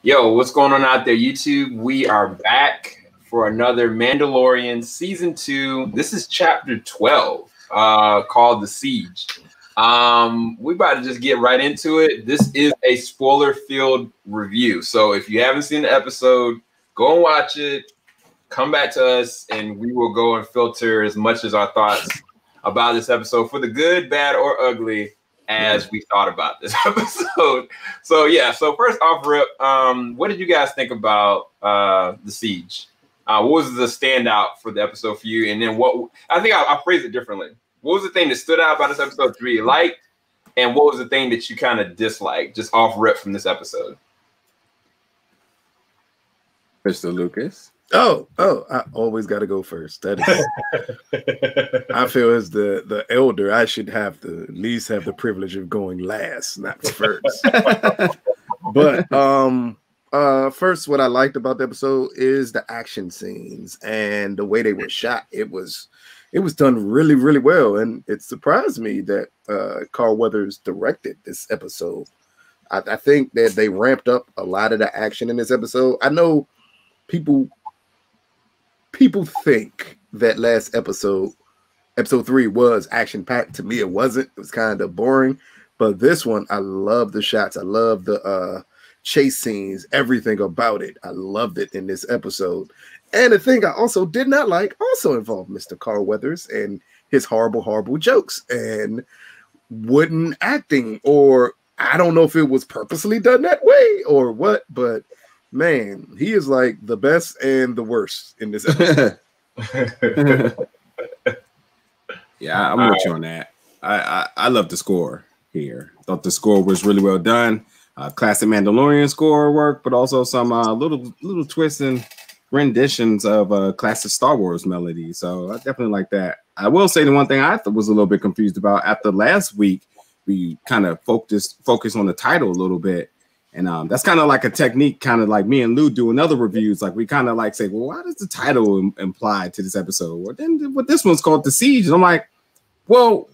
Yo, what's going on out there, YouTube? We are back for another Mandalorian Season 2. This is Chapter 12, called The Siege. We about to just get right into it. This is a spoiler-filled review. So if you haven't seen the episode, go and watch it. Come back to us, and we will go and filter as much as our thoughts about this episode for the good, bad, or ugly as we thought about this episode. So first off, Rip, what did you guys think about The Siege? What was the standout for the episode for you? And then what, I think I'll phrase it differently. What was the thing that stood out about this episode that you really liked? And what was the thing that you kind of disliked, just off rip from this episode? Mr. Lucas. Oh, I always got to go first. That is, I feel as the elder, I should have at least have the privilege of going last, not first. But first, what I liked about the episode is the action scenes and the way they were shot. It was done really, really well, and it surprised me that Carl Weathers directed this episode. I think that they ramped up a lot of the action in this episode. I know people think that last episode 3 was action-packed. To me, it wasn't. It was kind of boring. But this one, I love the shots. I love the chase scenes, everything about it. I loved it in this episode. And the thing I also did not like also involved Mr. Carl Weathers and his horrible, horrible jokes and wooden acting. Or I don't know if it was purposely done that way or what, but man, he is like the best and the worst in this episode. Yeah, I'm with you on that. I love the score here. Thought the score was really well done. Classic Mandalorian score work, but also some little twists and renditions of classic Star Wars melodies. So I definitely like that. I will say the one thing I was a little bit confused about after last week, we kind of focused on the title a little bit. And that's kind of like a technique, kind of like me and Lou do in other reviews. Like we kind of like say, well, why does the title imply to this episode? Well, then what this one's called The Siege. And I'm like, well,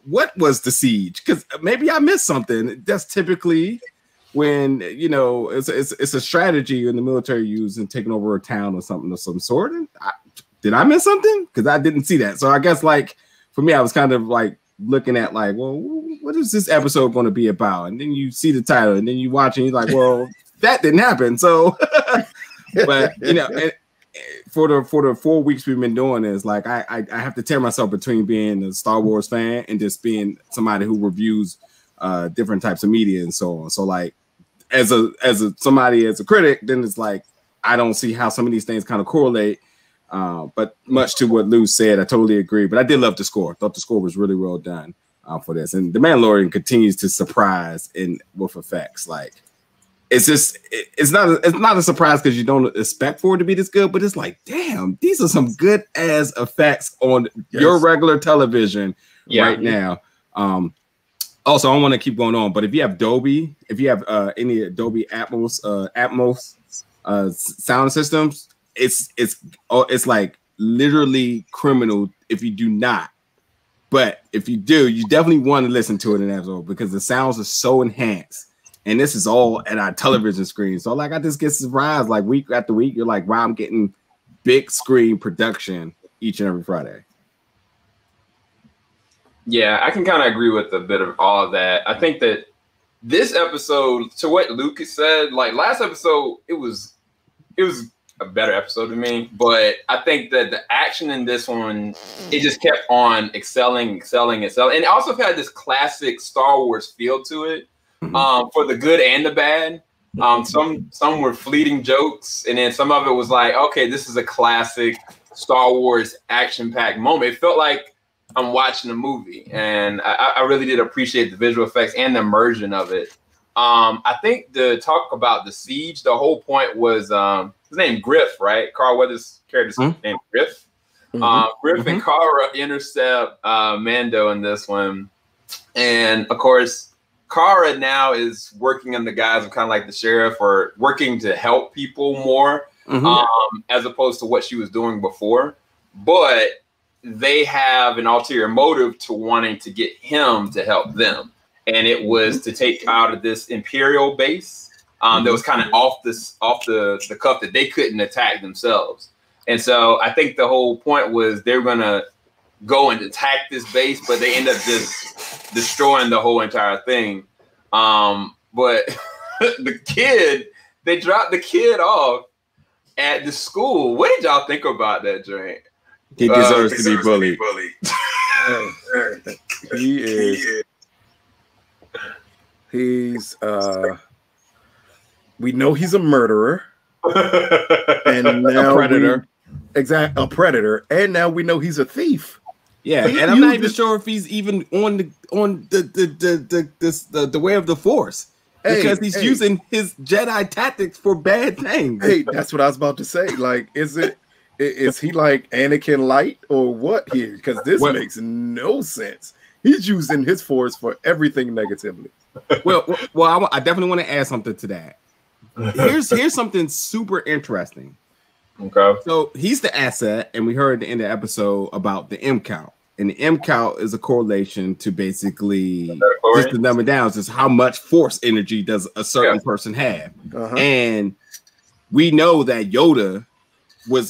what was The Siege? Because maybe I missed something. That's typically when, you know, it's a strategy in the military use in taking over a town or something of some sort. And did I miss something? Because I didn't see that. So I guess like for me, I was kind of like looking at like, well, what is this episode going to be about? And then you see the title and then you watch and you're like, well, that didn't happen. So, but you know, and for the 4 weeks we've been doing this, like I have to tear myself between being a Star Wars fan and just being somebody who reviews different types of media and so on. So like as a critic, then it's like I don't see how some of these things kind of correlate. But much to what Lou said, I totally agree. But I did love the score. Thought the score was really well done for this. And the Mandalorian continues to surprise with effects. Like it's not a surprise because you don't expect for it to be this good. But it's like, damn, these are some good ass effects on your regular television right now. Also, I want to keep going on. But if you have Dolby, if you have any Dolby Atmos sound systems. It's like literally criminal if you do not. But if you do, you definitely want to listen to it in that episode because the sounds are so enhanced. And this is all at our television screen. So like I just get surprised like week after week. You're like, wow, I'm getting big screen production each and every Friday. Yeah, I can kind of agree with a bit of all of that. I think that this episode, to what Lucas said, like last episode, it was a better episode to me, but I think that the action in this one, it just kept on excelling. And it also had this classic Star Wars feel to it, for the good and the bad. Some were fleeting jokes, and then some of it was like, okay, this is a classic Star Wars action-packed moment. It felt like I'm watching a movie, and I really did appreciate the visual effects and the immersion of it. I think to talk about The Siege, the whole point was his name Griff, right? Carl Weathers' character's name Griff. Griff and Kara intercept Mando in this one, and of course, Kara now is working in the guise of kind of like the sheriff or working to help people more, as opposed to what she was doing before. But they have an ulterior motive to wanting to get him to help them. And it was to take out of this Imperial base that was kind of off the cuff that they couldn't attack themselves. And so I think the whole point was they were gonna go and attack this base, but they end up just destroying the whole entire thing. But they dropped the kid off at the school. What did y'all think about that, Drake? He deserves to be bullied. He's we know he's a murderer. And now a predator. A predator. And now we know he's a thief. Yeah, and I'm not even sure if he's even on the way of the Force, because he's using his Jedi tactics for bad things. Hey, that's what I was about to say. Like, is he like Anakin Light or what here? Because this makes no sense. He's using his Force for everything negatively. Well, I definitely want to add something to that. Here's something super interesting. Okay. So he's the asset, and we heard at the end of the episode about the M count. And the M count is a correlation to basically just the number down, is how much Force energy does a certain person have. And we know that Yoda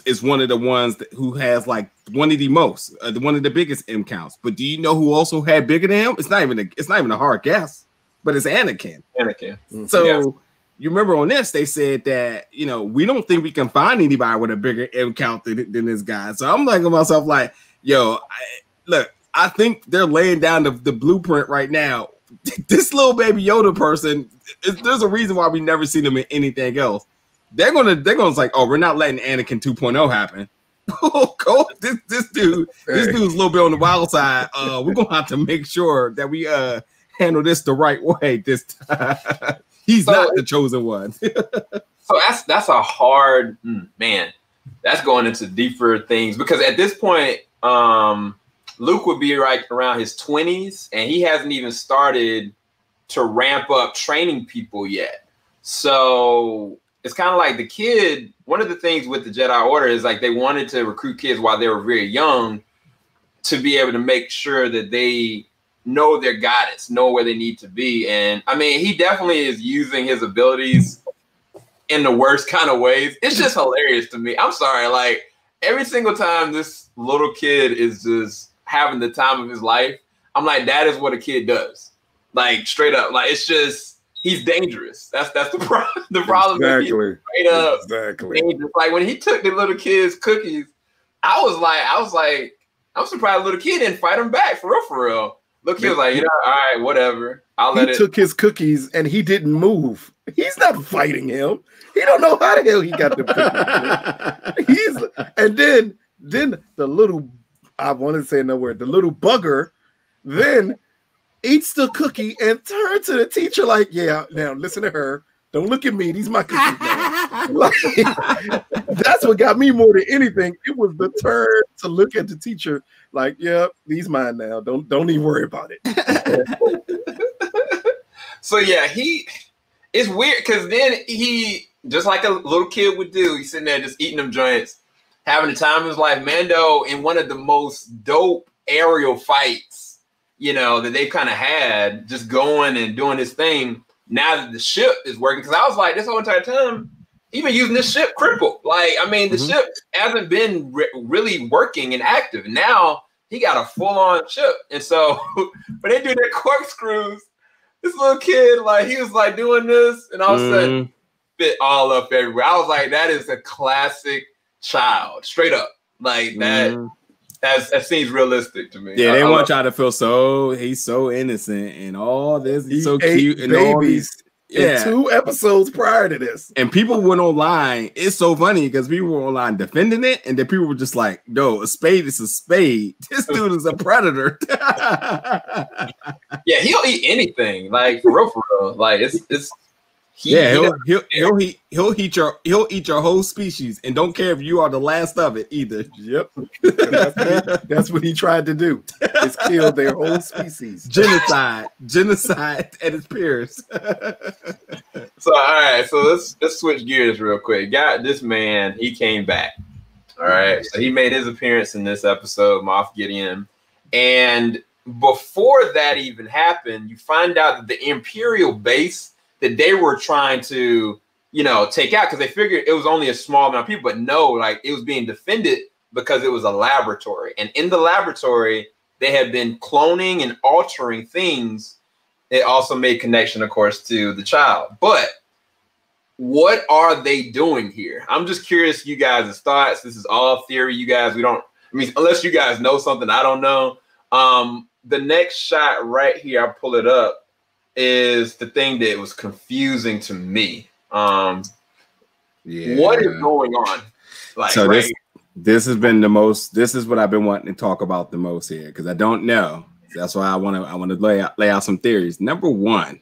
is one of the ones who has like one of the most, one of the biggest M counts. But do you know who also had bigger than him? It's not even a hard guess, but it's Anakin. So you remember on this, they said that, we don't think we can find anybody with a bigger M count than this guy. So I'm like to myself, like, yo, look, I think they're laying down the blueprint right now. This little baby Yoda person, there's a reason why we never seen him in anything else. They're gonna like, oh, we're not letting Anakin 2.0 happen. This dude's a little bit on the wild side. We're gonna have to make sure that we handle this the right way this time. He's not the chosen one. So that's a hard man. That's going into deeper things, because at this point, Luke would be right around his 20s, and he hasn't even started to ramp up training people yet. So it's kind of like the kid. One of the things with the Jedi Order is like they wanted to recruit kids while they were very young to be able to make sure that they know their guidance, know where they need to be. And I mean, he definitely is using his abilities in the worst kind of ways. It's just hilarious to me. I'm sorry. Like, every single time this little kid is just having the time of his life, I'm like, that is what a kid does. Like, straight up. Like, it's just, he's dangerous. That's the problem. The problem is he's straight up dangerous. Like, when he took the little kid's cookies, I was like, I'm surprised the little kid didn't fight him back, for real. Look, he was like, all right, whatever. He took his cookies and he didn't move. He's not fighting him. He don't know how the hell he got the cookies. And then the little, I want to say no word, the little bugger then eats the cookie and turns to the teacher like, yeah, now listen to her. Don't look at me. These my cookies now. Like, that's what got me more than anything. It was the turn to look at the teacher like, yeah, these mine now. Don't even worry about it. So yeah, it's weird because then he, just like a little kid would do, he's sitting there just eating them joints, having the time of his life. Mando, in one of the most dope aerial fights, that they've kind of had, just going and doing his thing. Now that the ship is working, because I was like, this whole entire time, he's been using this ship crippled. Like, I mean, the ship hasn't been really working and active. Now he got a full-on ship. And so when they do their corkscrews, this little kid, like, he was like doing this, and all of a sudden, fit all up everywhere. I was like, that is a classic child, straight up. Like, that seems realistic to me. Yeah, they want y'all to feel he's so innocent and all this. He's so cute and all these. Yeah, 2 episodes prior to this. And people went online. It's so funny because people were online defending it, and then people were just like, no, a spade is a spade. This dude is a predator. Yeah, he'll eat anything. Like, for real. Like, it's he'll eat your whole species and don't care if you are the last of it either. Yep. That's what he tried to do. Is kill their whole species. Genocide at its peers. So all right, so let's switch gears real quick. Got this man, he came back. All right. So he made his appearance in this episode, Moff Gideon. And before that even happened, you find out that the Imperial base that they were trying to, take out because they figured it was only a small amount of people. But no, like it was being defended because it was a laboratory. And in the laboratory, they had been cloning and altering things. It also made connection, of course, to the child. But what are they doing here? I'm just curious, you guys' thoughts. This is all theory, you guys. Unless you guys know something I don't know. The next shot right here, I'll pull it up, is the thing that was confusing to me. What is going on? Like, so this has been the most. This is what I've been wanting to talk about the most here because I don't know. That's why I want to lay out some theories. Number one,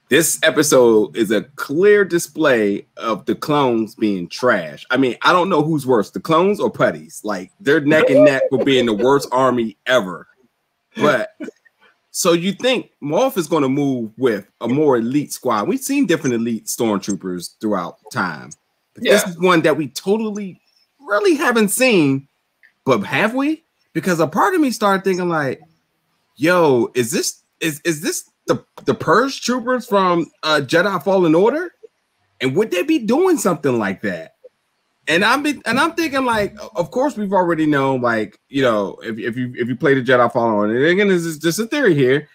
this episode is a clear display of the clones being trash. I mean, I don't know who's worse, the clones or putties. Like they're neck and neck for being the worst army ever. But so you think Moff is going to move with a more elite squad? We've seen different elite stormtroopers throughout time. But this is one that we totally really haven't seen. But have we? Because a part of me started thinking like, yo, is this the Purge troopers from Jedi Fallen Order? And would they be doing something like that? And I'm thinking like, of course we've already known, like, if you play the Jedi Fallen Order, and again, this is just a theory here.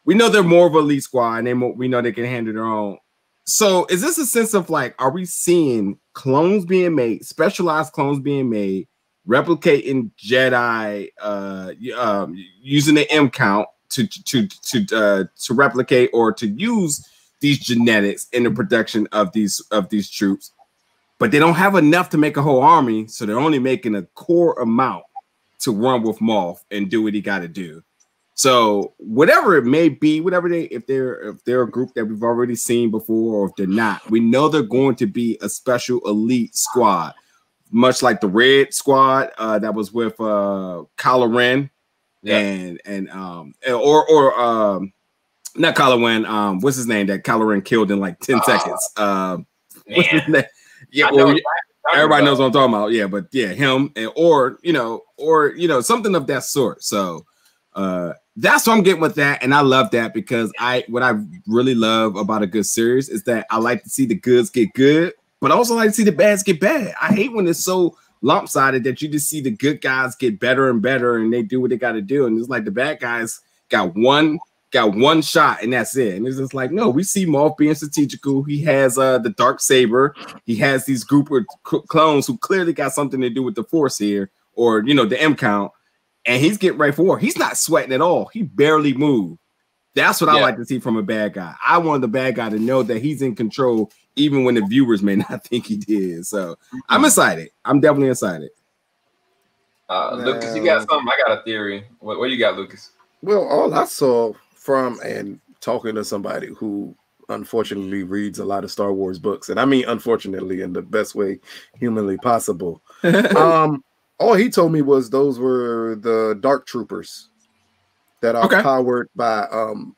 We know they're more of an elite squad, and we know they can handle their own. So is this a sense of like, are we seeing clones being made, specialized clones being made, replicating Jedi, using the M count to replicate or to use these genetics in the production of these troops? But they don't have enough to make a whole army, so they're only making a core amount to run with Moff and do what he got to do. So whatever it may be, if they're a group that we've already seen before, or if they're not, we know they're going to be a special elite squad, much like the Red Squad that was with Kylo Ren, not Kylo Ren. What's his name that Kylo Ren killed in like 10 seconds? What's his name? Yeah, everybody knows what I'm talking about. Yeah, but yeah, him or something of that sort. So that's what I'm getting with that, and I love that because what I really love about a good series is that I like to see the goods get good, but I also like to see the bads get bad. I hate when it's so lopsided that you just see the good guys get better and better, and they do what they got to do, and it's like the bad guys got one shot and that's it. And it's just like, no, we see Moff being strategical. He has the dark saber. He has these group of clones who clearly got something to do with the Force here, or the M count, and he's getting right for war. He's not sweating at all. He barely moved. That's what I like to see from a bad guy. I want the bad guy to know that he's in control, even when the viewers may not think he did. So I'm excited. I'm definitely excited. Lucas, you got something? I got a theory. What do you got, Lucas? Well, all I saw from and talking to somebody who unfortunately reads a lot of Star Wars books, and I mean unfortunately in the best way humanly possible. All he told me was those were the dark troopers that are powered by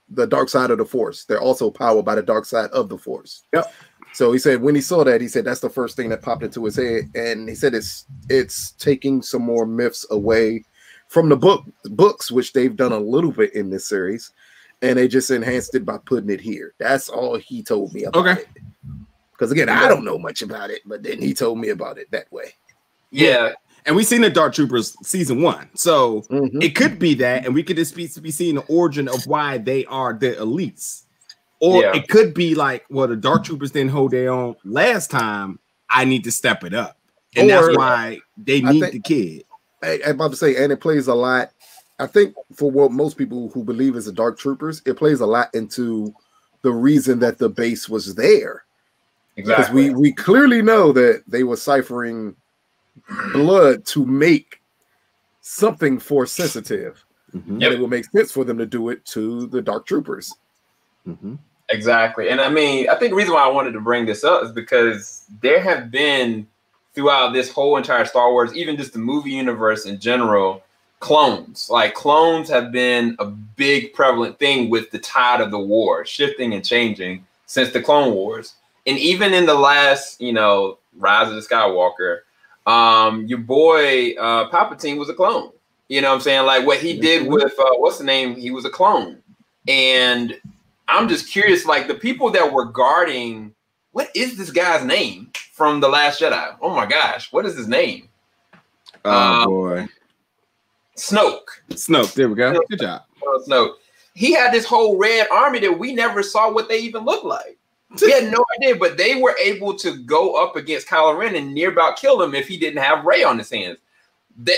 the dark side of the Force. They're also powered by the dark side of the Force. Yep. So he said when he saw that, he said that's the first thing that popped into his head, and he said it's taking some more myths away from the books, which they've done a little bit in this series, and they just enhanced it by putting it here. That's all he told me about it. Because again, I don't know much about it, but then he told me about it that way. Yeah. And we've seen the Dark Troopers season 1. So it could be that, and we could just be seeing the origin of why they are the elites. Or it could be like, well, the Dark Troopers didn't hold their own last time. I need to step it up. And that's why they need the kid. I'm about to say, and it plays a lot. I think for what most people who believe is the Dark Troopers, it plays a lot into the reason that the base was there. Exactly. Because we clearly know that they were ciphering blood to make something Force sensitive. And it would make sense for them to do it to the Dark Troopers. Exactly. And I mean, I think the reason why I wanted to bring this up is because there have been throughout this whole entire Star Wars, even just the movie universe in general, clones. Like clones have been a big prevalent thing with the tide of the war shifting and changing since the Clone Wars. And even in the last, Rise of the Skywalker, your boy Palpatine was a clone. You know what I'm saying? Like what he did with what's the name? He was a clone. And I'm just curious, like the people that were guarding, what is this guy's name from The Last Jedi? Oh my gosh, what is his name? Oh boy. Snoke. Snoke, there we go. Good job. Snoke. He had this whole red army that we never saw what they even looked like. We had no idea, but they were able to go up against Kylo Ren and near about kill him if he didn't have Rey on his hands.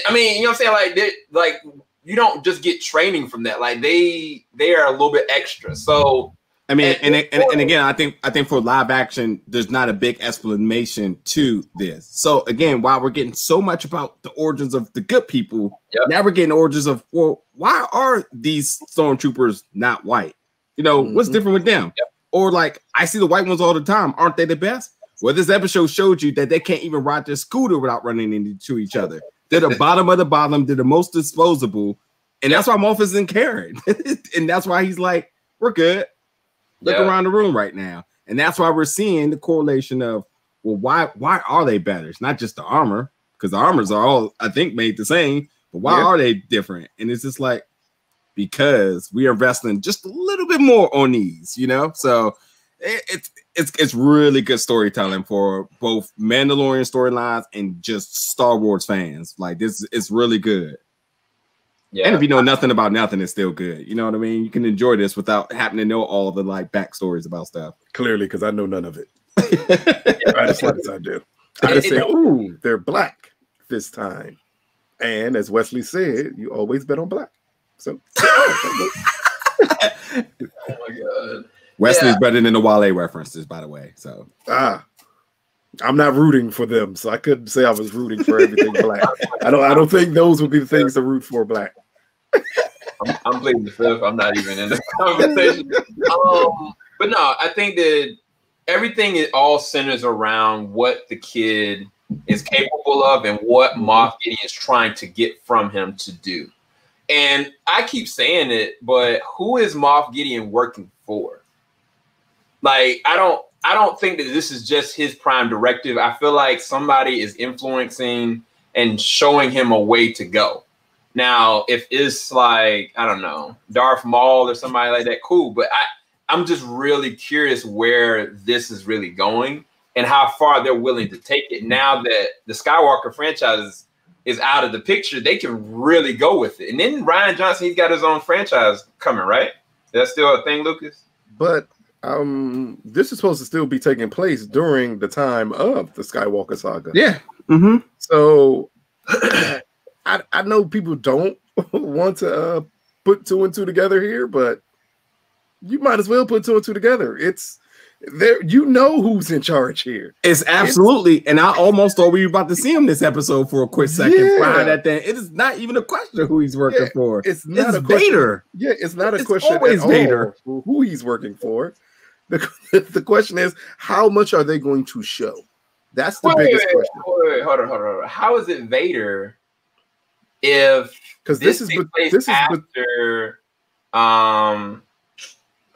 I mean, you know what I'm saying? Like you don't just get training from that. Like they are a little bit extra. So I mean, and again, I think for live action, there's not a big explanation to this. So again, while we're getting so much about the origins of the good people, now we're getting origins of, well, why are these stormtroopers not white? You know, what's different with them? Or like, I see the white ones all the time. Aren't they the best? Well, this episode showed you that they can't even ride their scooter without running into each other. They're the bottom of the bottom. They're the most disposable. And that's why Moff isn't caring. And that's why he's like, we're good. Look around the room right now. And that's why we're seeing the correlation of, well, why are they better? It's not just the armor, because the armors are all, I think, made the same. But why are they different? And it's just like, because we are investing just a little bit more on these, you know? So it's really good storytelling for both Mandalorian storylines and just Star Wars fans. Like, this is really good. Yeah. And if you know nothing about nothing, it's still good. You know what I mean? You can enjoy this without having to know all the like backstories about stuff. Clearly, because I know none of it. I just like as I do. I just say, ooh, they're black this time. And as Wesley said, you always bet on black. So oh my god. Wesley's better than the Wale references, by the way. So I'm not rooting for them, so I couldn't say I was rooting for everything black. I don't think those would be the things to root for black. I'm pleading the fifth. I'm not even in the conversation. But no, I think that everything all centers around what the kid is capable of and what Moff Gideon is trying to get from him to do. And I keep saying it, but who is Moff Gideon working for? Like, I don't think that this is just his prime directive. I feel like somebody is influencing and showing him a way to go. Now, if it's like, I don't know, Darth Maul or somebody like that, cool. But I'm just really curious where this is really going and how far they're willing to take it. Now that the Skywalker franchise is out of the picture, they can really go with it. And then Rian Johnson, he's got his own franchise coming, right? Is that still a thing, Lucas? But this is supposed to still be taking place during the time of the Skywalker saga. Yeah. So I know people don't want to put two and two together here, but you might as well put two and two together. It's there, you know who's in charge here. It's absolutely, and I almost thought we were about to see him this episode for a quick second. Prior that thing, it is not even a question who he's working for. It's not a Vader. Yeah, it's not a question always at Vader. all who he's working for. The question is, how much are they going to show? That's the biggest question. Wait, hold on. How is it Vader if because this is after oh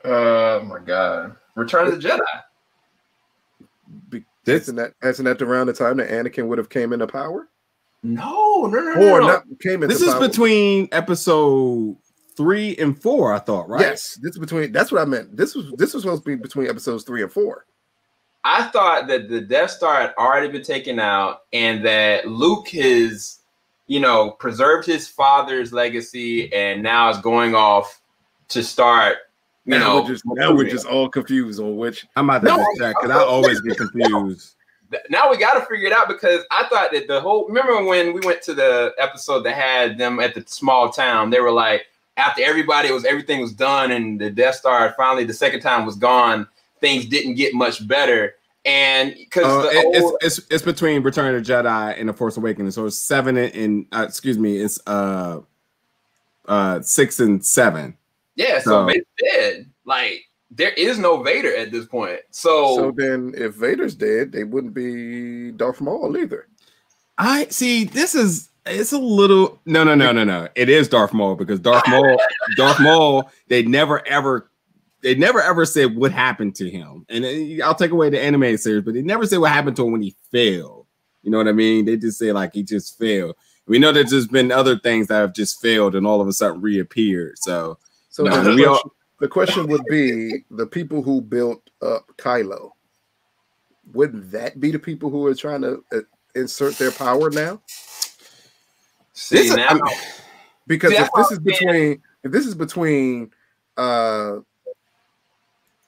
my god, Return of the Jedi? Isn't that around the time that Anakin would have came into power? No. Not came into this power. Is between episode 3 and 4, I thought, right? Yes, this is between. That's what I meant. This was supposed to be between episodes 3 and 4. I thought that the Death Star had already been taken out, and that Luke has, preserved his father's legacy, and now is going off to start. Now we're just all confused on which. I'm about to check because I always get confused. Now we got to figure it out because I thought that remember when we went to the episode that had them at the small town, they were like, after everything was done and the Death Star finally the second time was gone, things didn't get much better. And because it's between Return of the Jedi and The Force Awakens. So it's 7 and it's 6 and 7. Yeah, so Vader's dead. Like, there is no Vader at this point. So then if Vader's dead, they wouldn't be Darth Maul either. I see. It's a little no. It is Darth Maul because Darth Maul. They never ever said what happened to him. And I'll take away the animated series, but they never said what happened to him when he failed. You know what I mean? They just say like he just failed. We know that there's been other things that have just failed and all of a sudden reappeared. So The question would be the people who built up Kylo. Wouldn't that be the people who are trying to insert their power now? See now, because if this is between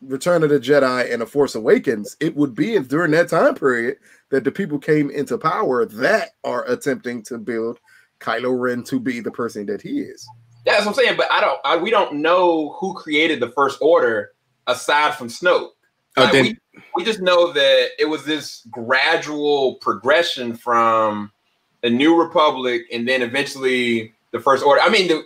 Return of the Jedi and The Force Awakens, it would be during that time period that the people came into power that are attempting to build Kylo Ren to be the person that he is. That's what I'm saying. But we don't know who created the First Order aside from Snoke. Like, we just know that it was this gradual progression from the New Republic and then eventually the First Order. I mean,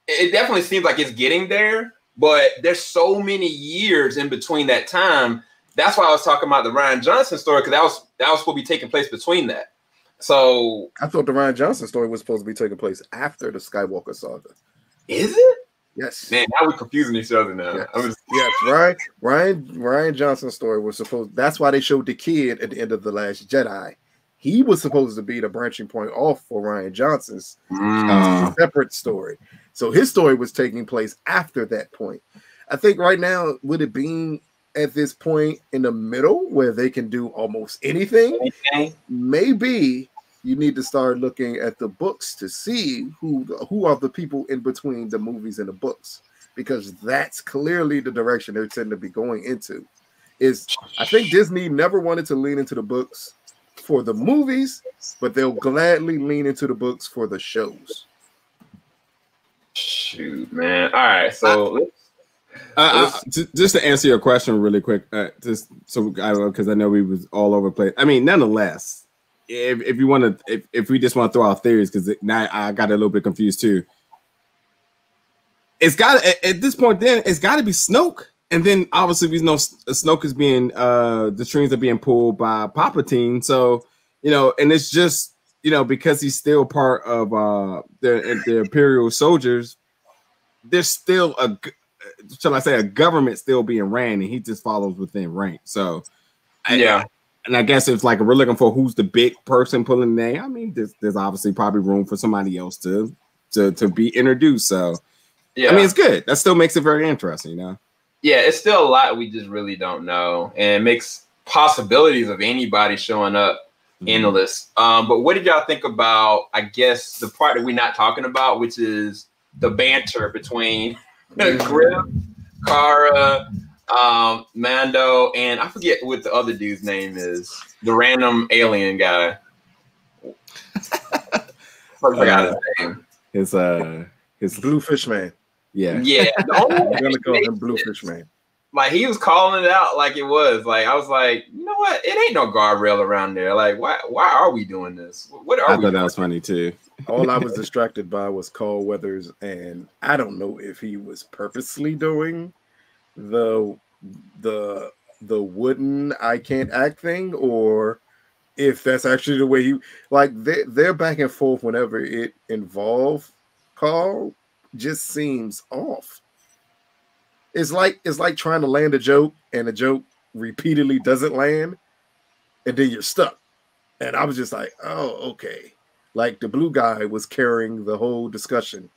it definitely seems like it's getting there, but there's so many years in between that time. That's why I was talking about the Rian Johnson story, because that was supposed to be taking place between that. So I thought the Rian Johnson story was supposed to be taking place after the Skywalker saga. Is it? Yes. Man, now we're confusing each other now. Yes, Rian Johnson's story was supposed. That's why they showed the kid at the end of The Last Jedi. He was supposed to be the branching point off for Rian Johnson's separate story. So his story was taking place after that point. I think right now, with it being at this point in the middle where they can do almost anything, maybe you need to start looking at the books to see who are the people in between the movies and the books, because that's clearly the direction they tend to be going into. I think Disney never wanted to lean into the books for the movies, but they'll gladly lean into the books for the shows. Shoot, man. All right, so just to answer your question really quick, because I know we was all over the place. I mean, nonetheless, if you want to, if we just want to throw out theories, because now I got a little bit confused too. It's got at this point, then it's got to be Snoke, and then obviously we know Snoke is being the strings are being pulled by Palpatine. So and it's just because he's still part of the Imperial soldiers. There's still a government still being ran, and he just follows within rank. So and I guess it's like we're looking for who's the big person pulling the name. I mean, there's obviously probably room for somebody else to be introduced. So I mean, it's good. That still makes it very interesting, Yeah, it's still a lot we just really don't know, and it makes possibilities of anybody showing up endless. But what did y'all think about, I guess, the part that we're not talking about, which is the banter between Griff, Cara, Mando, and I forget what the other dude's name is, the random alien guy. I forgot his name. His Bluefish Man. Yeah. I'm gonna call him Bluefish Man. Like, he was calling it out like it was. Like, I was like, you know what? It ain't no guardrail around there. Like, why are we doing this? What are we? I thought that was funny too. All I was distracted by was Carl Weathers, and I don't know if he was purposely doing the wooden I can't act thing, or if that's actually the way he they're back and forth whenever it involved Carl just seems off. It's like trying to land a joke and the joke repeatedly doesn't land, and then you're stuck. And I was just like, oh, okay. Like the blue guy was carrying the whole discussion.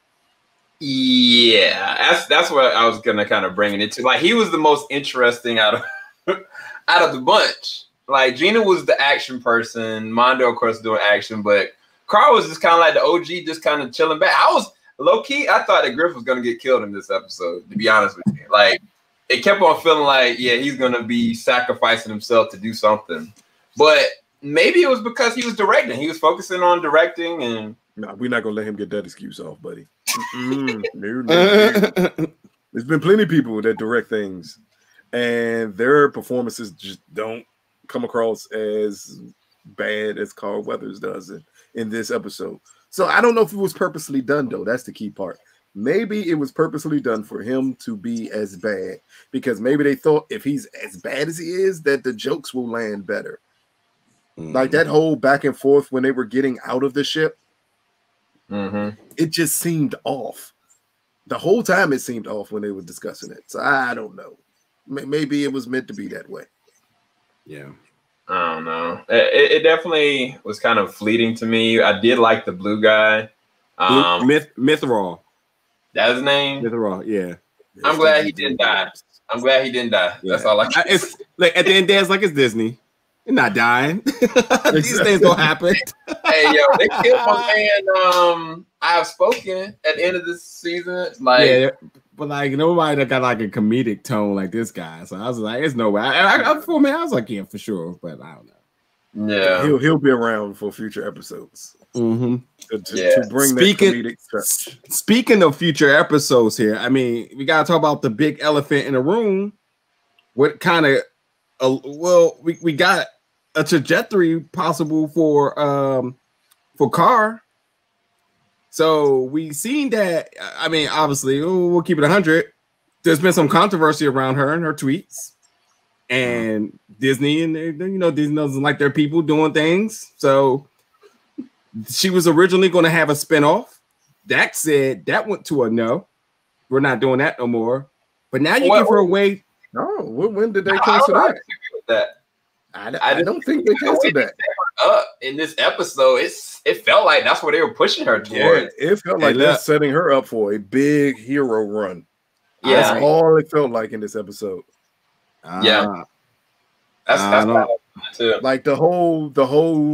Yeah, that's what I was gonna kind of bring it to. Like, he was the most interesting out of the bunch. Like, Gina was the action person, Mondo, of course, doing action, but Carl was just kind of like the OG, just kind of chilling back. I was low key, I thought that Griff was gonna get killed in this episode, to be honest with you. Like, it kept on feeling like, yeah, he's gonna be sacrificing himself to do something. But maybe it was because he was directing. He was focusing on directing, and no, we're not gonna let him get that excuse off, buddy. No. There's been plenty of people that direct things, and their performances just don't come across as bad as Carl Weathers does in this episode. So I don't know if it was purposely done, though. That's the key part. Maybe it was purposely done for him to be as bad, because maybe they thought if he's as bad as he is, that the jokes will land better. Like that whole back and forth when they were getting out of the ship, it just seemed off. The whole time it seemed off when they were discussing it. So I don't know. Maybe it was meant to be that way. Yeah. I don't know. It definitely was kind of fleeting to me. I did like the blue guy. Mythral. That's his name? Mythral, yeah. I'm glad he didn't die. I'm glad he didn't die. That's all I can say. It's like at the end, it's like it's Disney. You're not dying. These things don't happen. Hey, yo, they killed my man. I Have Spoken at the end of this season. Like, yeah, but like nobody that got like a comedic tone like this guy. So I was like, "There's no way." For me, I was like, "Yeah, for sure," but I don't know. Yeah, he'll be around for future episodes. Mm-hmm. To bring that comedic touch. Speaking of future episodes here, I mean, we gotta talk about the big elephant in the room. What kind of we got a trajectory possible for Carr. So we seen that. I mean, obviously, we'll keep it 100. There's been some controversy around her and her tweets, and Disney, and Disney doesn't like their people doing things. So she was originally going to have a spinoff. Dak said that went to a no. We're not doing that no more. But now you give her away. No, when did they cancel that? I don't think they canceled that. In this episode, it felt like that's what they were pushing her towards. Yeah, it felt like they're setting her up for a big hero run. Yeah, that's all it felt like in this episode. Yeah, that's too. Like the whole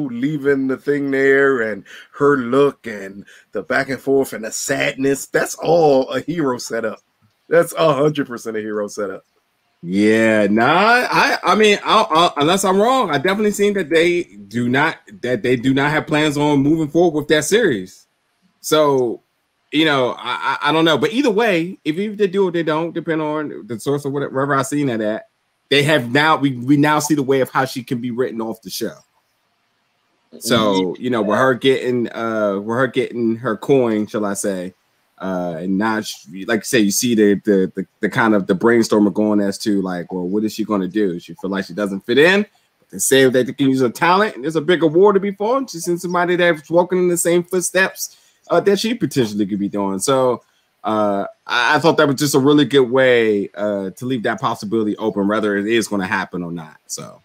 leaving the thing there and her look and the back and forth and the sadness. That's all a hero setup. That's 100% a hero setup. Yeah, I mean, unless I'm wrong, I definitely seen that they do not have plans on moving forward with that series. So, I don't know, but either way, if they do or they don't, depend on the source of wherever I seen that at, they have now we now see the way of how she can be written off the show. So with her getting her coin, shall I say? And now, like I say, you see the kind of the brainstormer going as to like, well, what is she going to do? She feel like she doesn't fit in. But they say that they can use her talent, and there's a big award to be formed. She's in somebody that's walking in the same footsteps that she potentially could be doing. So I thought that was just a really good way to leave that possibility open, whether it is going to happen or not. So.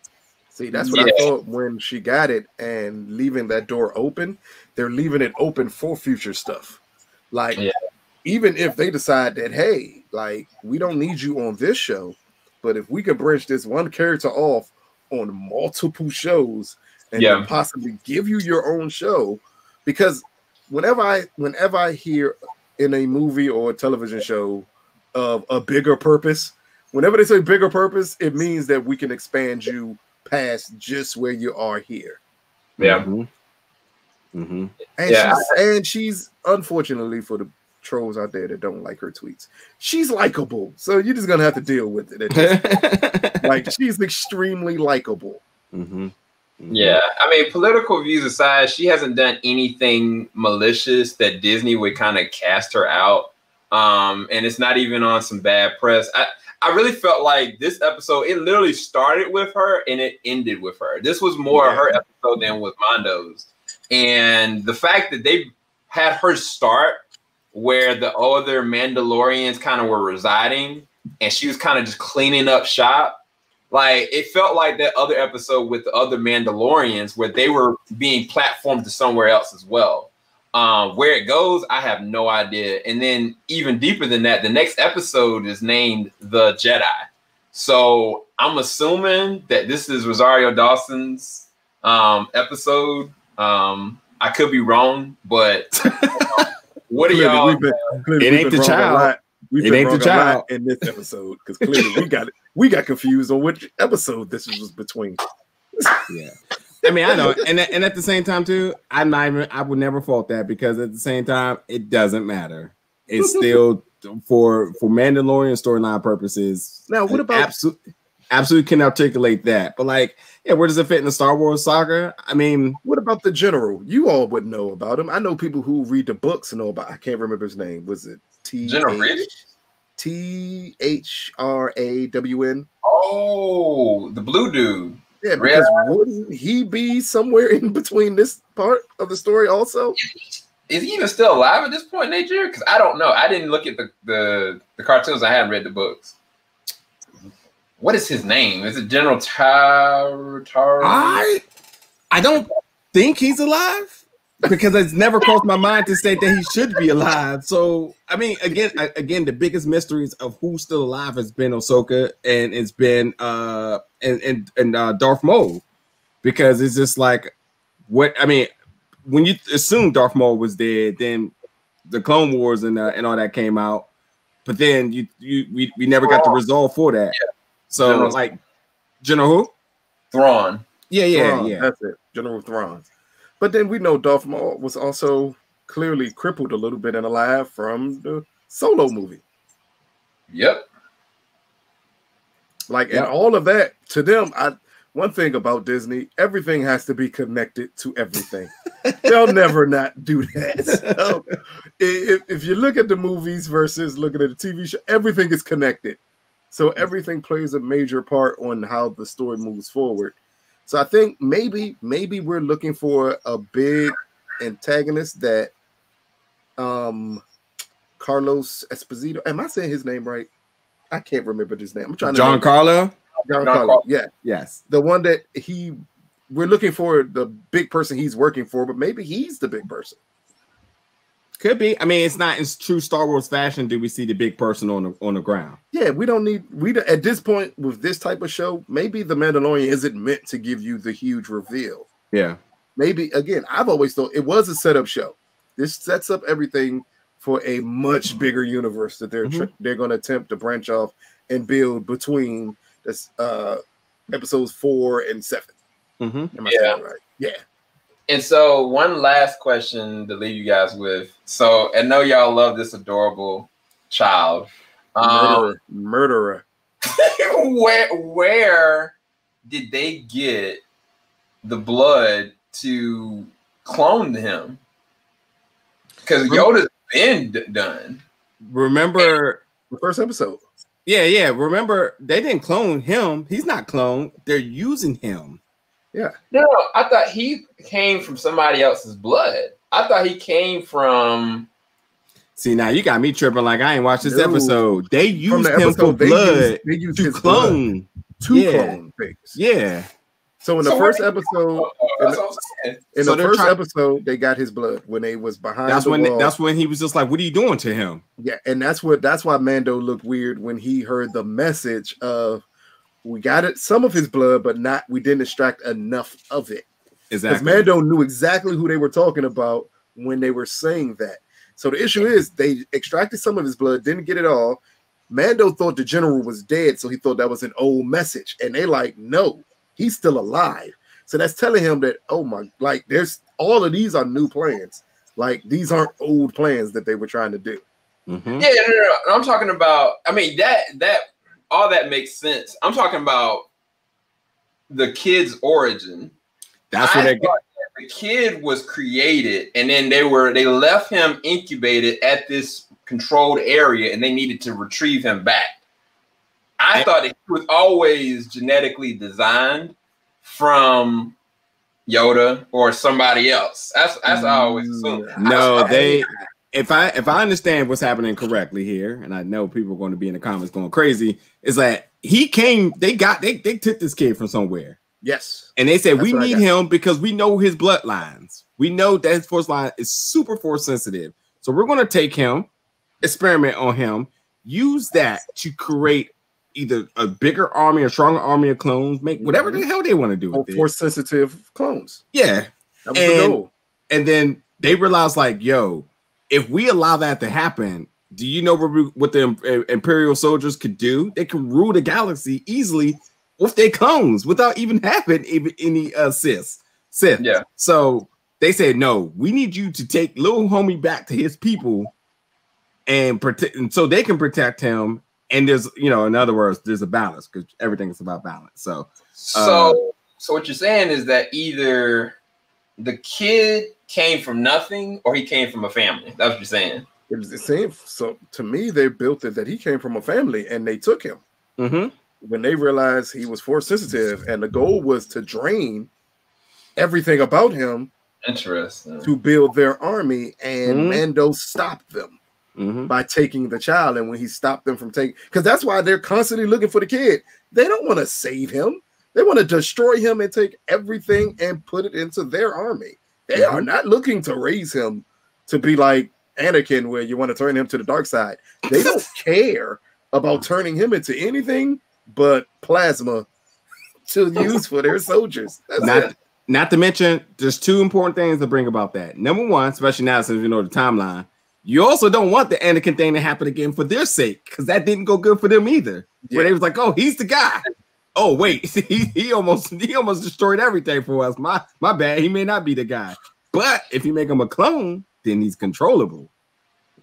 See, that's what I thought when she got it, and leaving that door open, they're leaving it open for future stuff. Like, even if they decide that, hey, like, we don't need you on this show, but if we could branch this one character off on multiple shows and then possibly give you your own show, because whenever I hear in a movie or a television show of a bigger purpose, whenever they say bigger purpose, it means that we can expand you past just where you are here. Yeah. Mm-hmm. Mm-hmm. And she's unfortunately for the trolls out there that don't like her tweets, she's likable, so you're just gonna have to deal with it. Like, she's extremely likable. Mm-hmm. Mm-hmm. Yeah, I mean, political views aside, she hasn't done anything malicious that Disney would kind of cast her out. And it's not even on some bad press. I really felt like this episode, it literally started with her and it ended with her. This was more her episode than with Mondo's. And the fact that they had her start where the other Mandalorians kind of were residing and she was kind of just cleaning up shop, like, it felt like that other episode with the other Mandalorians where they were being platformed to somewhere else as well. Where it goes, I have no idea. And then even deeper than that, the next episode is named The Jedi. So I'm assuming that this is Rosario Dawson's episode. I could be wrong, but what are y'all? It ain't the child. It ain't the child in this episode, because clearly we got confused on which episode this was between. Yeah. I mean, I know, and at the same time too, I would never fault that, because at the same time, it doesn't matter. It's still for Mandalorian storyline purposes. Now, what about absolutely can articulate that, but like, yeah, where does it fit in the Star Wars saga? I mean, what about the general? You all would know about him. I know people who read the books and know about. I can't remember his name. Was it THRAWN? Oh, the blue dude. Yeah, because wouldn't he be somewhere in between this part of the story also? Is he even still alive at this point, Nature? Because I don't know. I didn't look at the cartoons. I hadn't read the books. What is his name? Is it General Tar? I don't think he's alive. because it's never crossed my mind to say that he should be alive. So I mean, again, the biggest mysteries of who's still alive has been Ahsoka and it's been Darth Maul, because it's just like what I mean. When you assume Darth Maul was dead, then the Clone Wars and all that came out, but then we never got the resolve for that. Yeah. So General, like General who? Thrawn. Yeah. That's it, General Thrawn. But then we know Darth Maul was also clearly crippled a little bit and alive from the Solo movie. Yep. And all of that to them, one thing about Disney, everything has to be connected to everything. They'll never not do that. So if you look at the movies versus looking at the TV show, everything is connected. So everything plays a major part on how the story moves forward. So I think maybe we're looking for a big antagonist that Carlos Esposito. Am I saying his name right? I can't remember his name. I'm trying to Giancarlo. Yeah. Yes. The one that we're looking for the big person he's working for, but maybe he's the big person. Could be. I mean, it's not in true Star Wars fashion. Do we see the big person on the ground? Yeah, we don't at this point with this type of show. Maybe the Mandalorian isn't meant to give you the huge reveal. Yeah. Maybe again, I've always thought it was a setup show. This sets up everything for a much bigger universe that they're going to attempt to branch off and build between this episodes 4 and 7. Am I saying that right? Yeah. And so one last question to leave you guys with. So I know y'all love this adorable child. Murderer. Where did they get the blood to clone him? Because Yoda's been done. Remember the first episode? Yeah. Remember, they didn't clone him. He's not cloned. They're using him. Yeah. No, I thought he came from somebody else's blood. I thought he came from. See, now you got me tripping like I ain't watched this episode. They used him for blood to clone. Clone things. Yeah. So in the first episode, episode, they got his blood when they was behind. That's when he was just like, "What are you doing to him?" Yeah, and that's why Mando looked weird when he heard the message of, "We got it, some of his blood, but we didn't extract enough of it." Exactly. Because Mando knew exactly who they were talking about when they were saying that. So the issue is they extracted some of his blood, didn't get it all. Mando thought the general was dead, so he thought that was an old message, and they like, no. He's still alive. So that's telling him that, there's all of these are new plans. Like, these aren't old plans that they were trying to do. Mm-hmm. Yeah, no. I'm talking about, I mean, that all that makes sense. I'm talking about the kid's origin. That's what the kid was created, and then they left him incubated at this controlled area, and they needed to retrieve him back. I thought that he was always genetically designed from Yoda or somebody else. That's I always assumed. No, if I understand what's happening correctly here, and I know people are going to be in the comments going crazy, is that they took this kid from somewhere. Yes. And they said, we need him because we know his bloodlines. We know that his force line is super force sensitive. So we're going to take him, experiment on him, use that to create either a bigger army, a stronger army of clones, make whatever the hell they want to do with it. Force sensitive clones. Yeah. That was the goal. And then they realized, like, yo, if we allow that to happen, do you know what the Imperial soldiers could do? They can rule the galaxy easily with their clones without even having any Sith. Yeah. So they said, no, we need you to take little homie back to his people and protect, and so they can protect him. And there's, in other words, there's a balance because everything is about balance. So what you're saying is that either the kid came from nothing or he came from a family. That's what you're saying. It was the same. So to me, they built it that he came from a family and they took him. When they realized he was force sensitive, and the goal was to drain everything about him. Interesting. To build their army, and Mando stopped them. By taking the child, and when he stopped them from taking, because that's why they're constantly looking for the kid. They don't want to save him. They want to destroy him and take everything and put it into their army. They are not looking to raise him to be like Anakin, where you want to turn him to the dark side. They don't care about turning him into anything but plasma to use for their soldiers. Not to mention, there's two important things to bring about that. Number one, especially now since you know the timeline, you also don't want the Anakin thing to happen again for their sake, because that didn't go good for them either. Yeah. Where they was like, "Oh, he's the guy." Oh wait, he almost destroyed everything for us. My bad. He may not be the guy, but if you make him a clone, then he's controllable.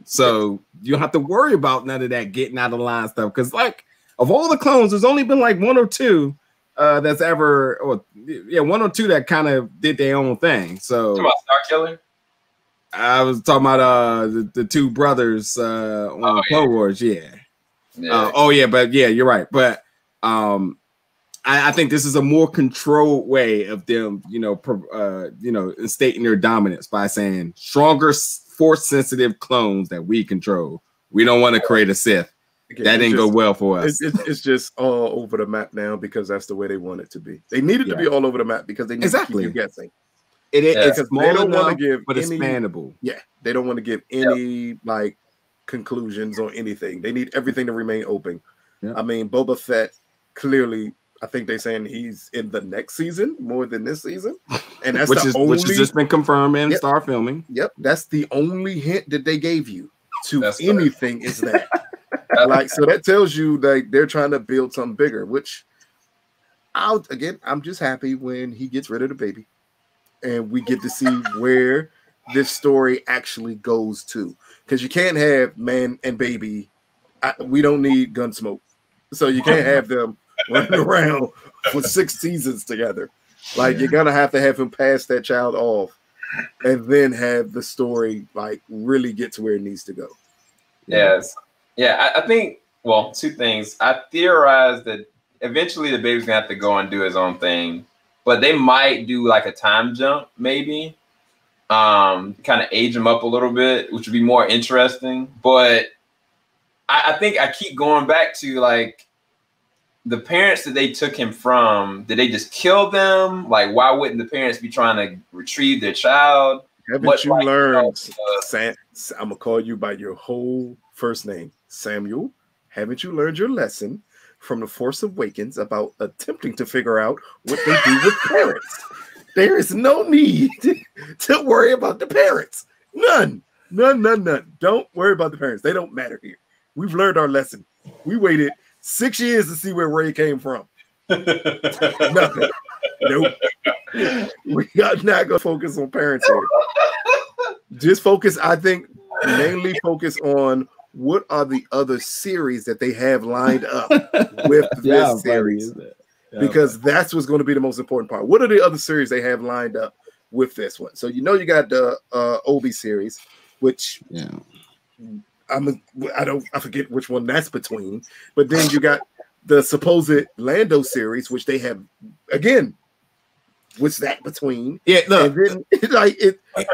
So you don't have to worry about none of that getting out of line stuff. Because like of all the clones, there's only been like one or two that's ever, one or two that kind of did their own thing. So talking about Star Killer. I was talking about the two brothers on Clone Wars. Yeah. But yeah, you're right. But I think this is a more controlled way of them, stating their dominance by saying stronger force-sensitive clones that we control. We don't want to create a Sith. Okay, that didn't go well for us. It's just all over the map now because that's the way they want it to be. They need it to be all over the map because they need to keep you guessing. It's small they don't want to give, but it's expandable. Yeah, they don't want to give any like conclusions on anything. They need everything to remain open. Yep. I mean, Boba Fett clearly. I think they're saying he's in the next season more than this season, and that's which has just been confirmed and start filming. Yep, that's the only hint that they gave you to anything is that. Like, so that tells you that they're trying to build something bigger. Which, I'm just happy when he gets rid of the baby, and we get to see where this story actually goes to. Because you can't have man and baby. We don't need Gunsmoke, so you can't have them running around for 6 seasons together. Like you're gonna have to have him pass that child off and then have the story like really get to where it needs to go. Yes. Yeah, I think, well, 2 things. I theorize that eventually the baby's gonna have to go and do his own thing, but they might do like a time jump, maybe. Kind of age him up a little bit, which would be more interesting. But I think I keep going back to like the parents that they took him from, did they just kill them? Like, why wouldn't the parents be trying to retrieve their child? Haven't you learned, I'm going to call you by your whole first name, Samuel. Haven't you learned your lesson from The Force Awakens about attempting to figure out what they do with parents? There is no need to worry about the parents. None. Don't worry about the parents. They don't matter here. We've learned our lesson. We waited 6 years to see where Ray came from. Nothing. Nope. We got not gonna focus on parents here. Just focus, I think, mainly focus on what are the other series that they have lined up with this series. Because that's what's going to be the most important part. What are the other series they have lined up with this one? So you got the Obi series, which I forget which one that's between, but then you got the supposed Lando series, which they have again. What's that between? Yeah, look. And then,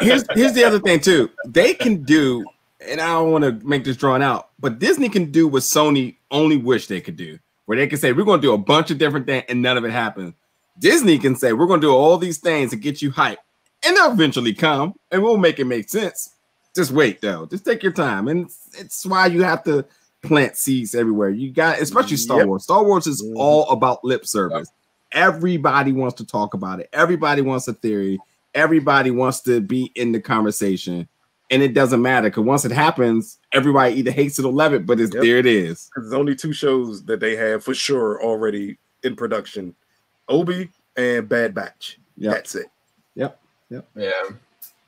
here's the other thing too. They can do, and I don't want to make this drawn out, but Disney can do what Sony only wish they could do, where they can say we're going to do a bunch of different things and none of it happens. Disney can say we're going to do all these things to get you hyped, and they'll eventually come, and we'll make it make sense. Just wait, though. Just take your time. And it's why you have to plant seeds everywhere. You got, especially Star Wars. Star Wars is all about lip service. Everybody wants to talk about it. Everybody wants a theory. Everybody wants to be in the conversation. And it doesn't matter because once it happens, everybody either hates it or love it, but there it is. There's only 2 shows that they have for sure already in production. Obi and Bad Batch. That's it. Yep. Yeah.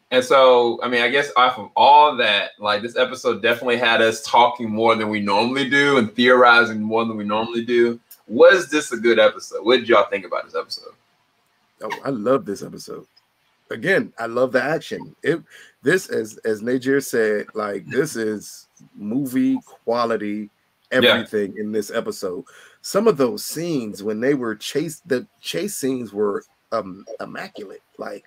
And so, I mean, I guess off of all that, like this episode definitely had us talking more than we normally do and theorizing more than we normally do. Was this a good episode? What did y'all think about this episode? Oh, I love this episode. Again, I love the action. This, as Najir said, like this is movie quality, everything in this episode. Some of those scenes when they were the chase scenes were immaculate. Like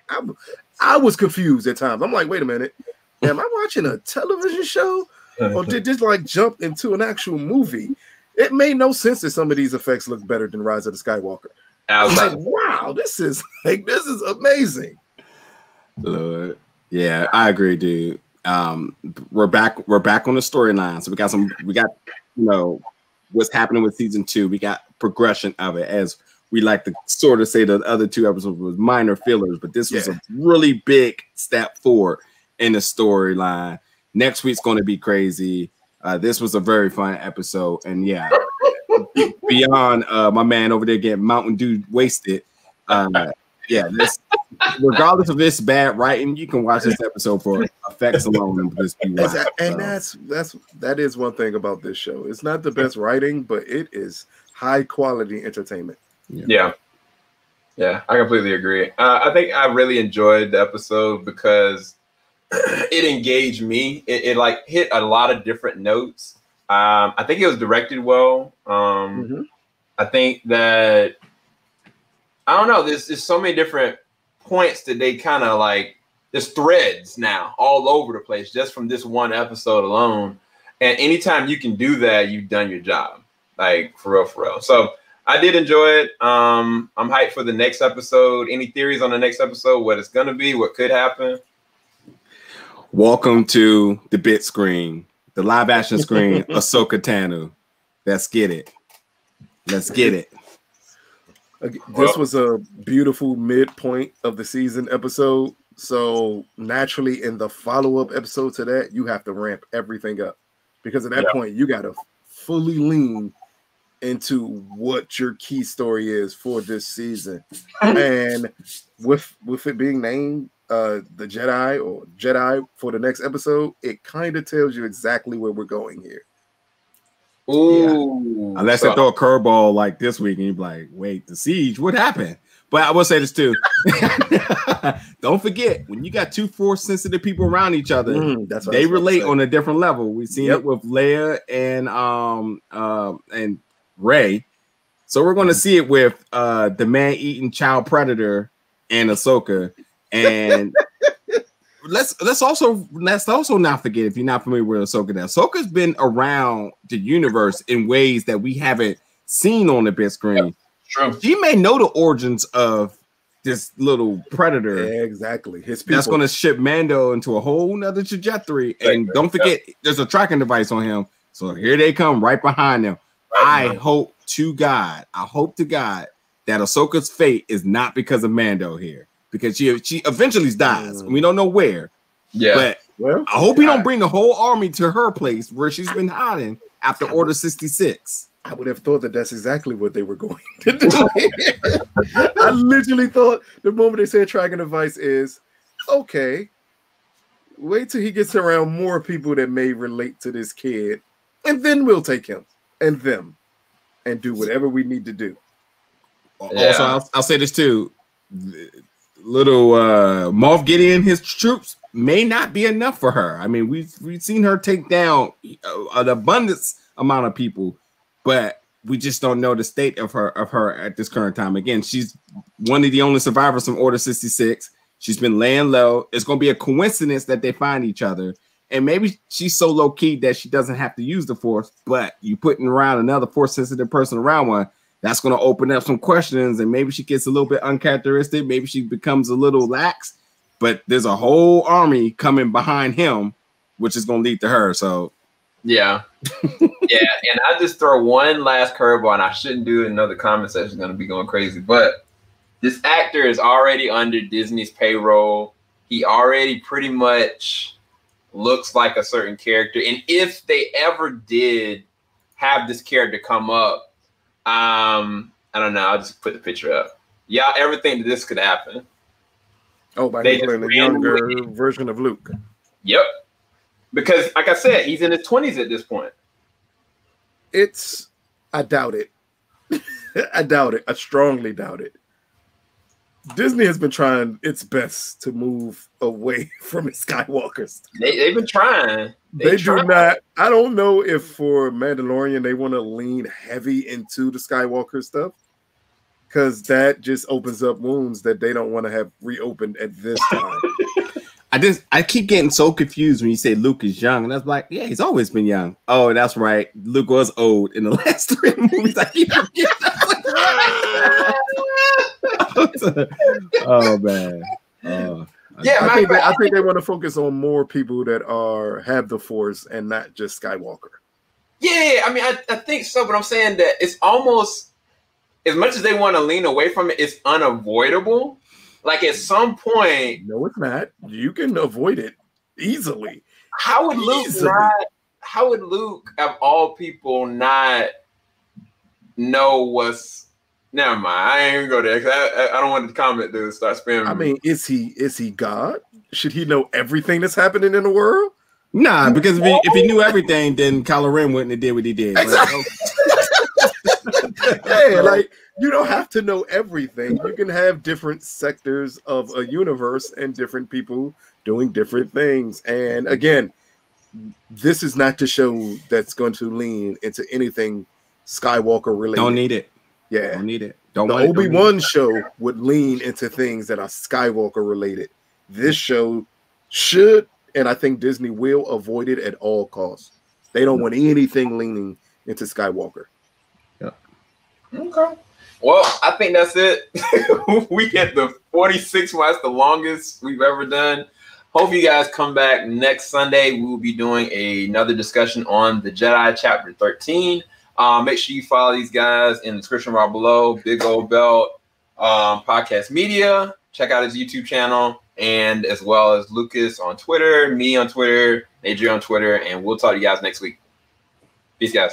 I was confused at times. I'm like, wait a minute, am I watching a television show or did this like jump into an actual movie? It made no sense that some of these effects look better than Rise of the Skywalker. I was like, wow, this is amazing. Lord. Yeah, I agree, dude. We're back on the storyline. So we got what's happening with season 2. We got progression of it, as we like to sort of say the other 2 episodes was minor fillers, but this was a really big step forward in the storyline. Next week's going to be crazy. This was a very fun episode, and beyond my man over there getting Mountain Dew wasted. This, regardless of this bad writing, you can watch this episode for effects alone and just be wild. And that is one thing about this show. It's not the best writing, but it is high quality entertainment. Yeah, I completely agree. I think I really enjoyed the episode because it engaged me. It like hit a lot of different notes. I think it was directed well. I think that I don't know. There's so many different points that they kind of like. There's threads now all over the place just from this one episode alone. And anytime you can do that, you've done your job. Like for real. So I did enjoy it. I'm hyped for the next episode. Any theories on the next episode? What it's gonna be? What could happen? Welcome to the bit screen, the live action screen. Ahsoka Tano. Let's get it. This was a beautiful midpoint of the season episode. So naturally, in the follow-up episode to that, you have to ramp everything up because at that point, you got to fully lean into what your key story is for this season. And with it being named the Jedi for the next episode, it kind of tells you exactly where we're going here. Ooh, unless they throw a curveball like this week and you're like, wait, the siege, what happened? But I will say this too. Don't forget, when you got 2 force sensitive people around each other, they relate on a different level. We've seen it with Leia and Rey. So we're gonna see it with the man-eating child predator and Ahsoka. And let's also not forget, if you're not familiar with Ahsoka, that Ahsoka's been around the universe in ways that we haven't seen on the big screen. Yeah, true. She may know the origins of this little predator. Yeah, exactly. His people. That's going to ship Mando into a whole nother trajectory. And don't forget, there's a tracking device on him. So here they come right behind them. I hope to God that Ahsoka's fate is not because of Mando here. Because she eventually dies. We don't know where. Yeah. But I hope he don't bring the whole army to her place where she's been hiding after Order 66. I would have thought that that's exactly what they were going to do. I literally thought the moment they said tracking device is, okay, wait till he gets around more people that may relate to this kid, and then we'll take him and them and do whatever we need to do. Yeah. Also, I'll say this too. Little Moff Gideon, his troops may not be enough for her. I mean, we've seen her take down an abundance amount of people, but we just don't know the state of her at this current time. Again, she's one of the only survivors from Order 66. She's been laying low. It's going to be a coincidence that they find each other, and maybe she's so low key that she doesn't have to use the Force. But you putting around another Force sensitive person around one, that's going to open up some questions, and maybe she gets a little bit uncharacteristic. Maybe she becomes a little lax, but there's a whole army coming behind him, which is going to lead to her. So, yeah. And I just throw one last curveball, and I shouldn't do it. Another comment section is going to be going crazy, but this actor is already under Disney's payroll. He already pretty much looks like a certain character. And if they ever did have this character come up, I don't know. I'll just put the picture up. Y'all ever think that this could happen? Oh, by playing a younger version of Luke. Yep. Because, like I said, he's in his 20s at this point. I doubt it. I doubt it. I strongly doubt it. Disney has been trying its best to move away from its Skywalkers. They've been trying. They do not. I don't know if for Mandalorian they want to lean heavy into the Skywalker stuff, because that just opens up wounds that they don't want to have reopened at this time. I keep getting so confused when you say Luke is young, and I was like, yeah, he's always been young. Oh, that's right. Luke was old in the last 3 movies. I keep forgetting. Oh man. Yeah, I think they want to focus on more people that have the Force and not just Skywalker. Yeah, I mean, I think so, but I'm saying that it's almost, as much as they want to lean away from it, it's unavoidable. Like at some point, no, it's not. You can avoid it easily. How would Luke, of all people, not know what's? Never mind. I ain't even go there because I don't want the comment to start spamming. I mean, is he God? Should he know everything that's happening in the world? Nah, because if he knew everything, then Kylo Ren wouldn't have did what he did. Exactly. Yeah, like you don't have to know everything. You can have different sectors of a universe and different people doing different things. And again, this is not the show that's going to lean into anything Skywalker related. Don't need it. Yeah, don't need it. The Obi-Wan show would lean into things that are Skywalker related. This show should, and I think Disney will, avoid it at all costs. They don't want anything leaning into Skywalker. Yeah. Okay. Well, I think that's it. We get the 46 marks, the longest we've ever done. Hope you guys come back next Sunday. We will be doing another discussion on the Jedi Chapter 13. Make sure you follow these guys in the description bar below. Big Old Belt Podcast Media. Check out his YouTube channel, and as well as Lucas on Twitter, me on Twitter, Adrian on Twitter, and we'll talk to you guys next week. Peace, guys.